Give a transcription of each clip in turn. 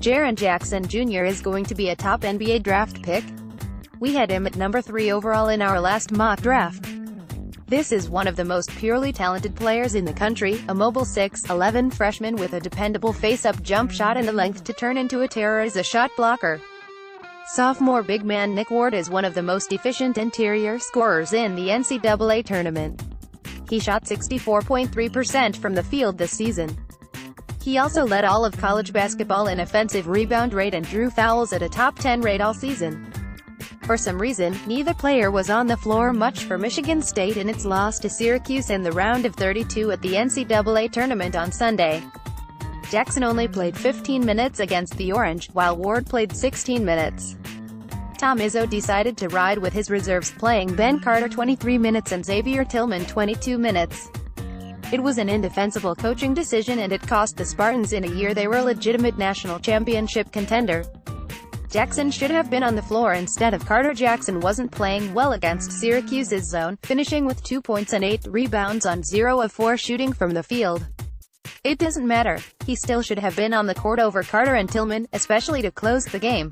Jaren Jackson Jr. is going to be a top NBA draft pick? We had him at number 3 overall in our last mock draft. This is one of the most purely talented players in the country, a mobile 6'11" freshman with a dependable face-up jump shot and the length to turn into a terror as a shot blocker. Sophomore big man Nick Ward is one of the most efficient interior scorers in the NCAA tournament. He shot 64.3% from the field this season. He also led all of college basketball in offensive rebound rate and drew fouls at a top 10 rate all season. For some reason, neither player was on the floor much for Michigan State in its loss to Syracuse in the round of 32 at the NCAA tournament on Sunday. Jackson only played 15 minutes against the Orange, while Ward played 16 minutes. Tom Izzo decided to ride with his reserves, playing Ben Carter 23 minutes and Xavier Tillman 22 minutes. It was an indefensible coaching decision and it cost the Spartans in a year they were a legitimate national championship contender. Jackson should have been on the floor instead of Carter. Jackson wasn't playing well against Syracuse's zone, finishing with 2 points and 8 rebounds on 0 of 4 shooting from the field. It doesn't matter. He still should have been on the court over Carter and Tillman, especially to close the game.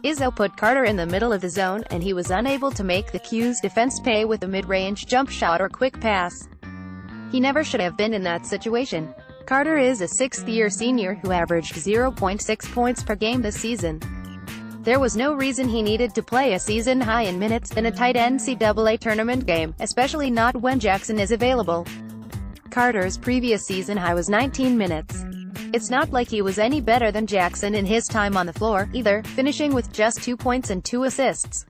Izzo put Carter in the middle of the zone, and he was unable to make the Q's defense pay with a mid-range jump shot or quick pass. He never should have been in that situation. Carter is a 6th-year senior who averaged 0.6 points per game this season. There was no reason he needed to play a season high in minutes in a tight NCAA tournament game, especially not when Jackson is available. Carter's previous season high was 19 minutes. It's not like he was any better than Jackson in his time on the floor, either, finishing with just 2 points and 2 assists.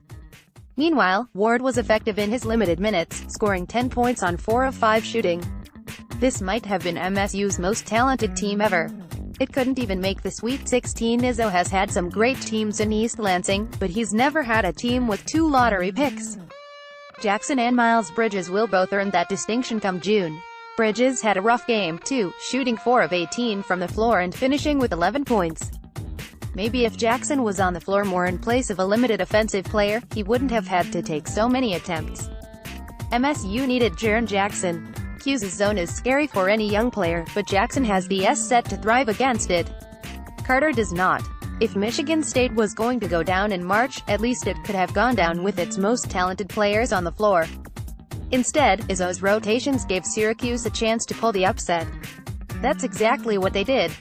Meanwhile, Ward was effective in his limited minutes, scoring 10 points on 4 of 5 shooting. This might have been MSU's most talented team ever. It couldn't even make the Sweet 16. Izzo has had some great teams in East Lansing, but he's never had a team with 2 lottery picks. Jackson and Miles Bridges will both earn that distinction come June. Bridges had a rough game, too, shooting 4 of 18 from the floor and finishing with 11 points. Maybe if Jackson was on the floor more in place of a limited offensive player, he wouldn't have had to take so many attempts. MSU needed Jaren Jackson. Q's zone is scary for any young player, but Jackson has the S set to thrive against it. Carter does not. If Michigan State was going to go down in March, at least it could have gone down with its most talented players on the floor. Instead, Izzo's rotations gave Syracuse a chance to pull the upset. That's exactly what they did.